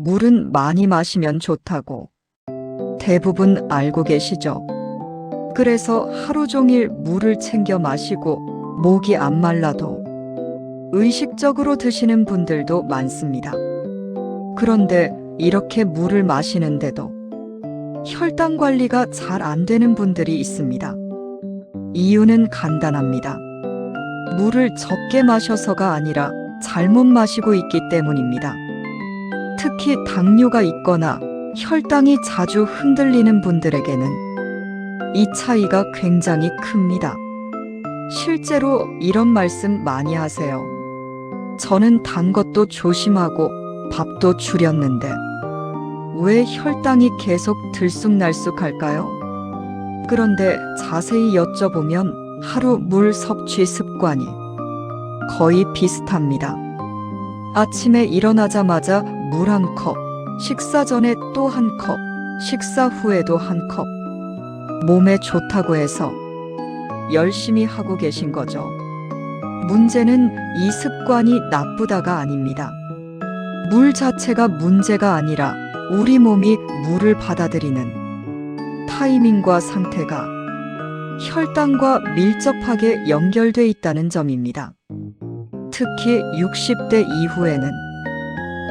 물은 많이 마시면 좋다고 대부분 알고 계시죠? 그래서 하루 종일 물을 챙겨 마시고 목이 안 말라도 의식적으로 드시는 분들도 많습니다. 그런데 이렇게 물을 마시는데도 혈당 관리가 잘 안 되는 분들이 있습니다. 이유는 간단합니다. 물을 적게 마셔서가 아니라 잘못 마시고 있기 때문입니다. 특히 당뇨가 있거나 혈당이 자주 흔들리는 분들에게는 이 차이가 굉장히 큽니다. 실제로 이런 말씀 많이 하세요. 저는 단 것도 조심하고 밥도 줄였는데 왜 혈당이 계속 들쑥날쑥할까요? 그런데 자세히 여쭤보면 하루 물 섭취 습관이 거의 비슷합니다. 아침에 일어나자마자 물 한 컵, 식사 전에 또 한 컵, 식사 후에도 한 컵. 몸에 좋다고 해서 열심히 하고 계신 거죠. 문제는 이 습관이 나쁘다가 아닙니다. 물 자체가 문제가 아니라 우리 몸이 물을 받아들이는 타이밍과 상태가 혈당과 밀접하게 연결돼 있다는 점입니다. 특히 60대 이후에는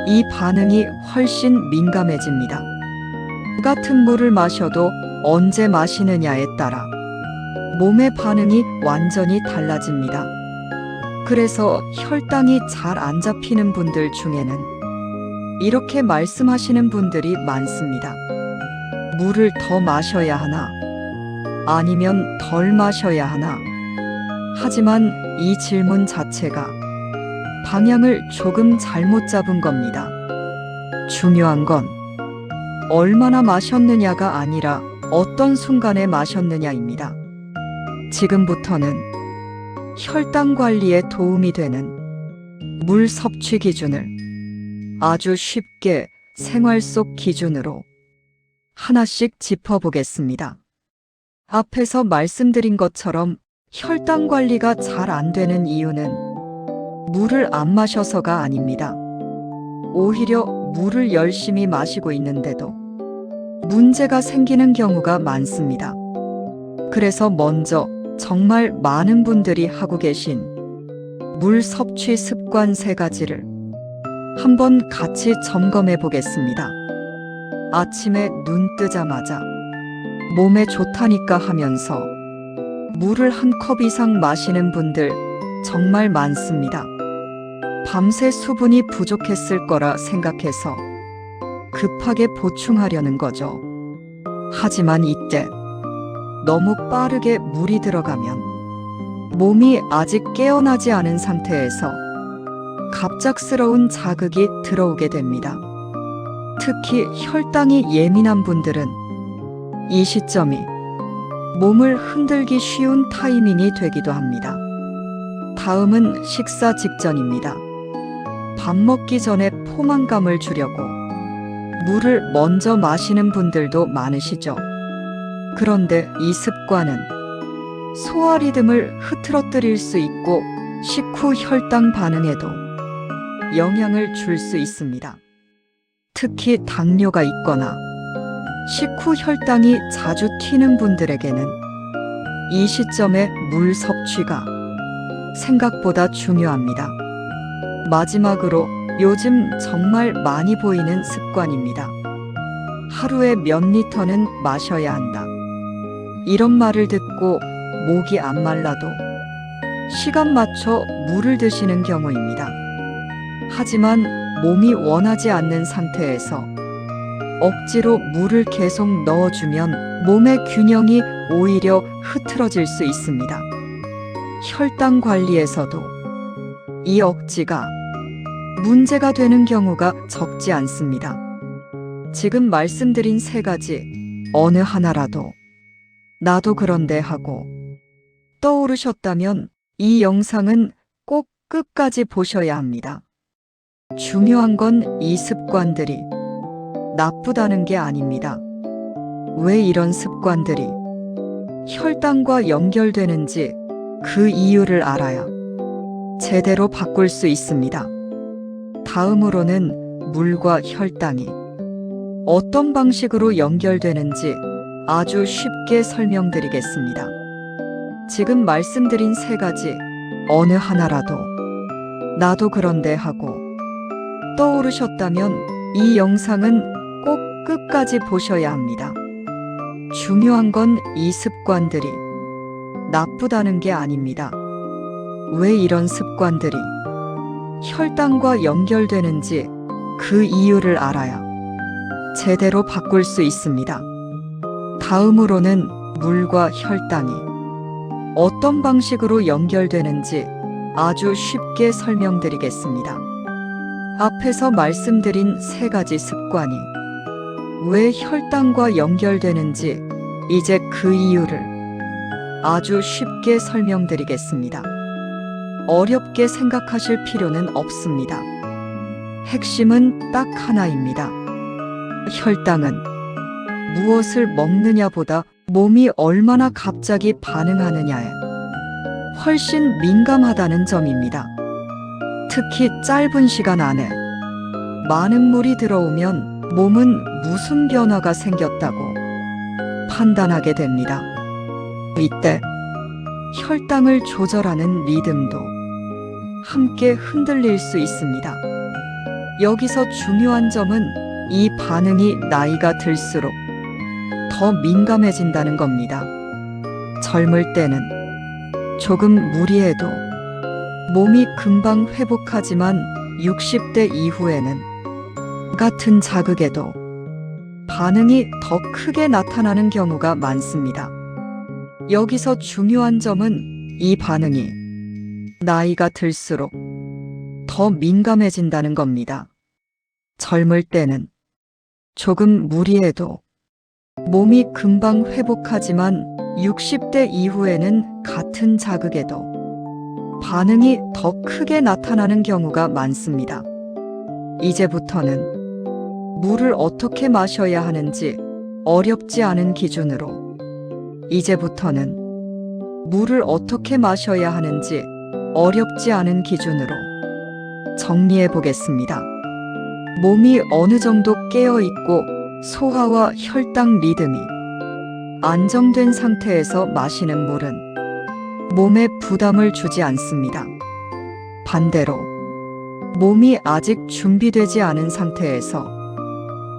이 반응이 훨씬 민감해집니다. 같은 물을 마셔도 언제 마시느냐에 따라 몸의 반응이 완전히 달라집니다. 그래서 혈당이 잘 안 잡히는 분들 중에는 이렇게 말씀하시는 분들이 많습니다. 물을 더 마셔야 하나? 아니면 덜 마셔야 하나? 하지만 이 질문 자체가 방향을 조금 잘못 잡은 겁니다. 중요한 건 얼마나 마셨느냐가 아니라 어떤 순간에 마셨느냐입니다. 지금부터는 혈당 관리에 도움이 되는 물 섭취 기준을 아주 쉽게 생활 속 기준으로 하나씩 짚어보겠습니다. 앞에서 말씀드린 것처럼 혈당 관리가 잘 안 되는 이유는 물을 안 마셔서가 아닙니다. 오히려 물을 열심히 마시고 있는데도 문제가 생기는 경우가 많습니다. 그래서 먼저 정말 많은 분들이 하고 계신 물 섭취 습관 3가지를 한번 같이 점검해 보겠습니다. 아침에 눈 뜨자마자 몸에 좋다니까 하면서 물을 한 컵 이상 마시는 분들 정말 많습니다. 밤새 수분이 부족했을 거라 생각해서 급하게 보충하려는 거죠. 하지만 이때 너무 빠르게 물이 들어가면 몸이 아직 깨어나지 않은 상태에서 갑작스러운 자극이 들어오게 됩니다. 특히 혈당이 예민한 분들은 이 시점이 몸을 흔들기 쉬운 타이밍이 되기도 합니다. 다음은 식사 직전입니다. 밥 먹기 전에 포만감을 주려고 물을 먼저 마시는 분들도 많으시죠. 그런데 이 습관은 소화 리듬을 흐트러뜨릴 수 있고 식후 혈당 반응에도 영향을 줄 수 있습니다. 특히 당뇨가 있거나 식후 혈당이 자주 튀는 분들에게는 이 시점에 물 섭취가 생각보다 중요합니다. 마지막으로 요즘 정말 많이 보이는 습관입니다. 하루에 몇 리터는 마셔야 한다. 이런 말을 듣고 목이 안 말라도 시간 맞춰 물을 드시는 경우입니다. 하지만 몸이 원하지 않는 상태에서 억지로 물을 계속 넣어주면 몸의 균형이 오히려 흐트러질 수 있습니다. 혈당 관리에서도 이 억지가 문제가 되는 경우가 적지 않습니다. 지금 말씀드린 3가지 어느 하나라도 나도 그런데 하고 떠오르셨다면 이 영상은 꼭 끝까지 보셔야 합니다. 중요한 건 이 습관들이 나쁘다는 게 아닙니다. 왜 이런 습관들이 혈당과 연결되는지 그 이유를 알아야 제대로 바꿀 수 있습니다. 다음으로는 물과 혈당이 어떤 방식으로 연결되는지 아주 쉽게 설명드리겠습니다. 지금 말씀드린 세 가지 어느 하나라도 나도 그런데 하고 떠오르셨다면 이 영상은 꼭 끝까지 보셔야 합니다. 중요한 건 이 습관들이 나쁘다는 게 아닙니다. 왜 이런 습관들이 혈당과 연결되는지 그 이유를 알아야 제대로 바꿀 수 있습니다. 다음으로는 물과 혈당이 어떤 방식으로 연결되는지 아주 쉽게 설명드리겠습니다. 앞에서 말씀드린 세 가지 습관이 왜 혈당과 연결되는지 이제 그 이유를 아주 쉽게 설명드리겠습니다. 어렵게 생각하실 필요는 없습니다. 핵심은 딱 하나입니다. 혈당은 무엇을 먹느냐보다 몸이 얼마나 갑자기 반응하느냐에 훨씬 민감하다는 점입니다. 특히 짧은 시간 안에 많은 물이 들어오면 몸은 무슨 변화가 생겼다고 판단하게 됩니다. 이때 혈당을 조절하는 리듬도 함께 흔들릴 수 있습니다. 여기서 중요한 점은 이 반응이 나이가 들수록 더 민감해진다는 겁니다. 젊을 때는 조금 무리해도 몸이 금방 회복하지만 60대 이후에는 같은 자극에도 반응이 더 크게 나타나는 경우가 많습니다. 여기서 중요한 점은 이 반응이 나이가 들수록 더 민감해진다는 겁니다. 젊을 때는 조금 무리해도 몸이 금방 회복하지만 60대 이후에는 같은 자극에도 반응이 더 크게 나타나는 경우가 많습니다. 이제부터는 물을 어떻게 마셔야 하는지 어렵지 않은 기준으로 이제부터는 물을 어떻게 마셔야 하는지 어렵지 않은 기준으로 정리해 보겠습니다. 몸이 어느 정도 깨어 있고 소화와 혈당 리듬이 안정된 상태에서 마시는 물은 몸에 부담을 주지 않습니다. 반대로 몸이 아직 준비되지 않은 상태에서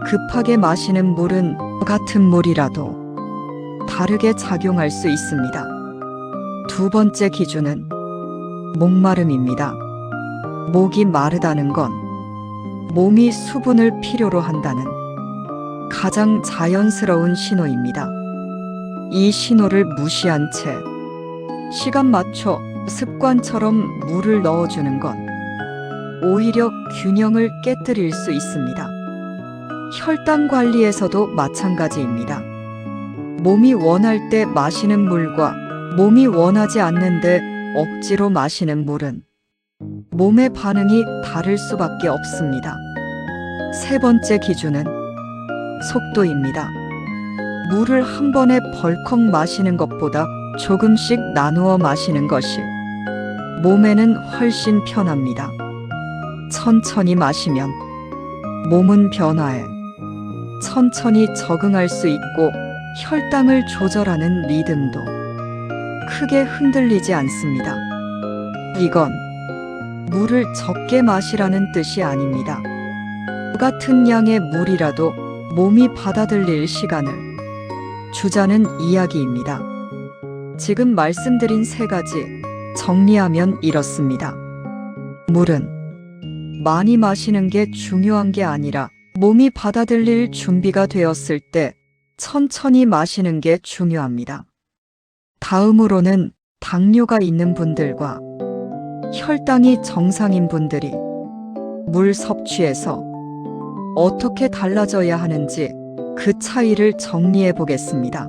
급하게 마시는 물은 같은 물이라도 다르게 작용할 수 있습니다. 두 번째 기준은 목마름입니다. 목이 마르다는 건 몸이 수분을 필요로 한다는 가장 자연스러운 신호입니다. 이 신호를 무시한 채 시간 맞춰 습관처럼 물을 넣어주는 건 오히려 균형을 깨뜨릴 수 있습니다. 혈당 관리에서도 마찬가지입니다. 몸이 원할 때 마시는 물과 몸이 원하지 않는데 억지로 마시는 물은 몸의 반응이 다를 수밖에 없습니다. 세 번째 기준은 속도입니다. 물을 한 번에 벌컥 마시는 것보다 조금씩 나누어 마시는 것이 몸에는 훨씬 편합니다. 천천히 마시면 몸은 변화에 천천히 적응할 수 있고 혈당을 조절하는 리듬도 크게 흔들리지 않습니다. 이건 물을 적게 마시라는 뜻이 아닙니다. 똑같은 양의 물이라도 몸이 받아들일 시간을 주자는 이야기입니다. 지금 말씀드린 세 가지 정리하면 이렇습니다. 물은 많이 마시는 게 중요한 게 아니라 몸이 받아들일 준비가 되었을 때 천천히 마시는 게 중요합니다. 다음으로는 당뇨가 있는 분들과 혈당이 정상인 분들이 물 섭취에서 어떻게 달라져야 하는지 그 차이를 정리해 보겠습니다.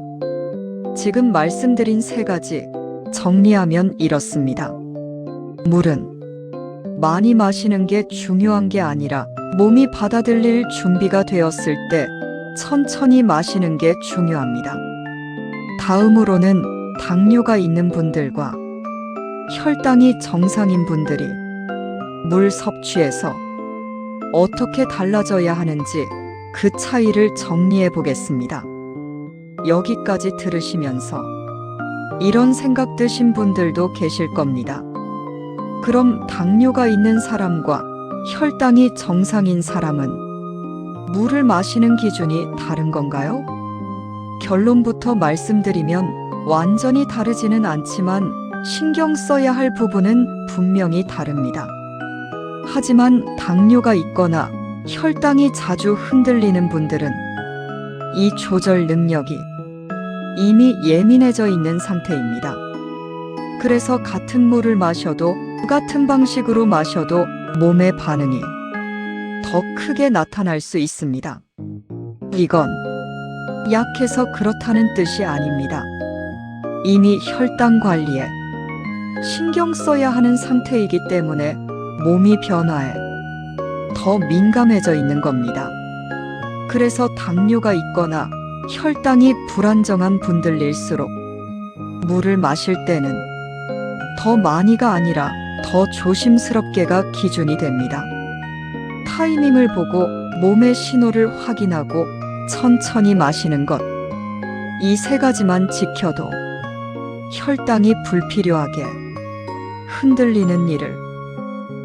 지금 말씀드린 세 가지 정리하면 이렇습니다. 물은 많이 마시는 게 중요한 게 아니라 몸이 받아들일 준비가 되었을 때 천천히 마시는 게 중요합니다. 다음으로는 당뇨가 있는 분들과 혈당이 정상인 분들이 물 섭취에서 어떻게 달라져야 하는지 그 차이를 정리해 보겠습니다. 여기까지 들으시면서 이런 생각 드신 분들도 계실 겁니다. 그럼 당뇨가 있는 사람과 혈당이 정상인 사람은 물을 마시는 기준이 다른 건가요? 결론부터 말씀드리면 완전히 다르지는 않지만 신경 써야 할 부분은 분명히 다릅니다. 하지만 당뇨가 있거나 혈당이 자주 흔들리는 분들은 이 조절 능력이 이미 예민해져 있는 상태입니다. 그래서 같은 물을 마셔도 같은 방식으로 마셔도 몸의 반응이 더 크게 나타날 수 있습니다. 이건 약해서 그렇다는 뜻이 아닙니다. 이미 혈당 관리에 신경 써야 하는 상태이기 때문에 몸이 변화에 더 민감해져 있는 겁니다. 그래서 당뇨가 있거나 혈당이 불안정한 분들일수록 물을 마실 때는 더 많이가 아니라 더 조심스럽게가 기준이 됩니다. 타이밍을 보고 몸의 신호를 확인하고 천천히 마시는 것. 이 세 가지만 지켜도 혈당이 불필요하게 흔들리는 일을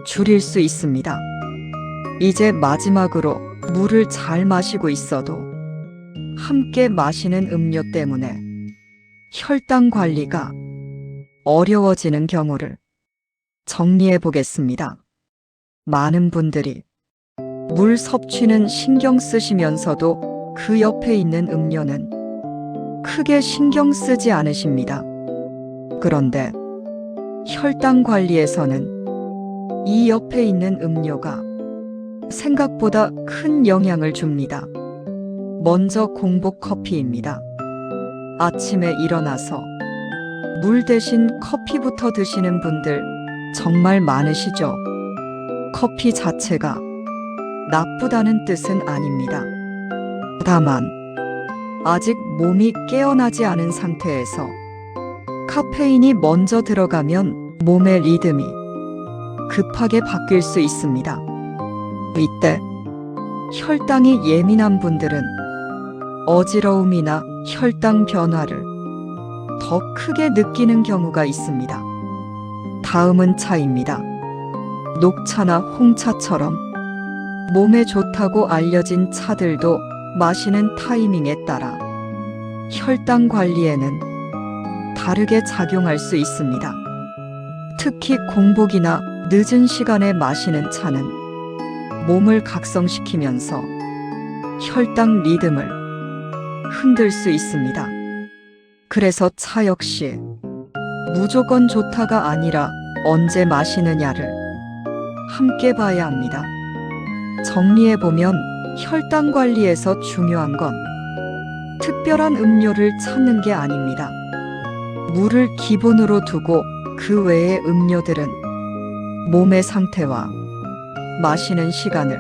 줄일 수 있습니다. 이제 마지막으로 물을 잘 마시고 있어도 함께 마시는 음료 때문에 혈당 관리가 어려워지는 경우를 정리해 보겠습니다. 많은 분들이 물 섭취는 신경 쓰시면서도 그 옆에 있는 음료는 크게 신경 쓰지 않으십니다. 그런데 혈당 관리에서는 이 옆에 있는 음료가 생각보다 큰 영향을 줍니다. 먼저 공복 커피입니다. 아침에 일어나서 물 대신 커피부터 드시는 분들 정말 많으시죠? 커피 자체가 나쁘다는 뜻은 아닙니다. 다만 아직 몸이 깨어나지 않은 상태에서 카페인이 먼저 들어가면 몸의 리듬이 급하게 바뀔 수 있습니다. 이때 혈당이 예민한 분들은 어지러움이나 혈당 변화를 더 크게 느끼는 경우가 있습니다. 다음은 차입니다. 녹차나 홍차처럼 몸에 좋다고 알려진 차들도 마시는 타이밍에 따라 혈당 관리에는 다르게 작용할 수 있습니다. 특히 공복이나 늦은 시간에 마시는 차는 몸을 각성시키면서 혈당 리듬을 흔들 수 있습니다. 그래서 차 역시 무조건 좋다가 아니라 언제 마시느냐를 함께 봐야 합니다. 정리해보면 혈당 관리에서 중요한 건 특별한 음료를 찾는 게 아닙니다. 물을 기본으로 두고 그 외의 음료들은 몸의 상태와 마시는 시간을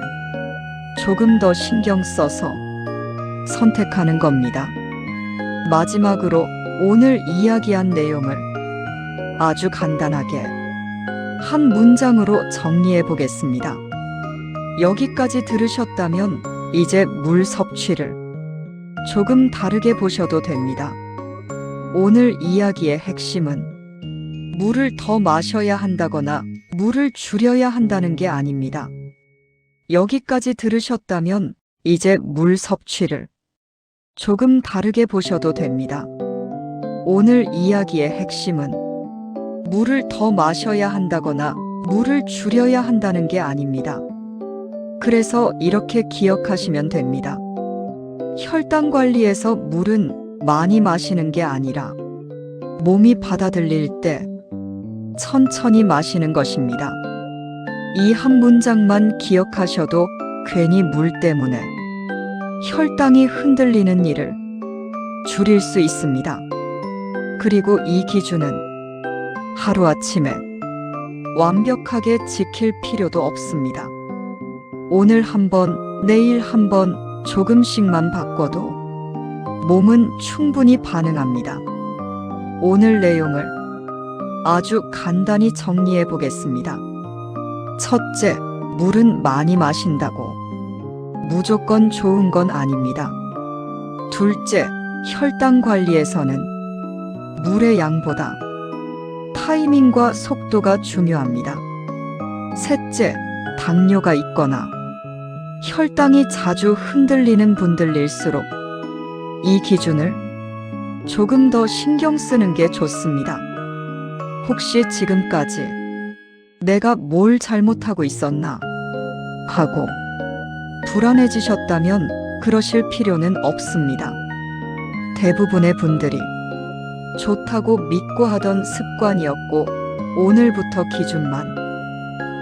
조금 더 신경 써서 선택하는 겁니다. 마지막으로 오늘 이야기한 내용을 아주 간단하게 한 문장으로 정리해 보겠습니다. 여기까지 들으셨다면 이제 물 섭취를 조금 다르게 보셔도 됩니다. 오늘 이야기의 핵심은 물을 더 마셔야 한다거나 물을 줄여야 한다는 게 아닙니다. 여기까지 들으셨다면 이제 물 섭취를 조금 다르게 보셔도 됩니다. 오늘 이야기의 핵심은 물을 더 마셔야 한다거나 물을 줄여야 한다는 게 아닙니다. 그래서 이렇게 기억하시면 됩니다. 혈당 관리에서 물은 많이 마시는 게 아니라 몸이 받아들일 때 천천히 마시는 것입니다. 이 한 문장만 기억하셔도 괜히 물 때문에 혈당이 흔들리는 일을 줄일 수 있습니다. 그리고 이 기준은 하루아침에 완벽하게 지킬 필요도 없습니다. 오늘 한번, 내일 한번 조금씩만 바꿔도 몸은 충분히 반응합니다. 오늘 내용을 아주 간단히 정리해 보겠습니다. 첫째, 물은 많이 마신다고 무조건 좋은 건 아닙니다. 둘째, 혈당 관리에서는 물의 양보다 타이밍과 속도가 중요합니다. 셋째, 당뇨가 있거나 혈당이 자주 흔들리는 분들일수록 이 기준을 조금 더 신경 쓰는 게 좋습니다. 혹시 지금까지 내가 뭘 잘못하고 있었나 하고 불안해지셨다면 그러실 필요는 없습니다. 대부분의 분들이 좋다고 믿고 하던 습관이었고 오늘부터 기준만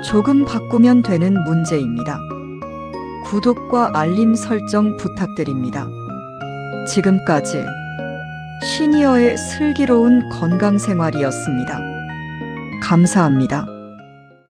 조금 바꾸면 되는 문제입니다. 구독과 알림 설정 부탁드립니다. 지금까지 시니어의 슬기로운 건강생활이었습니다. 감사합니다.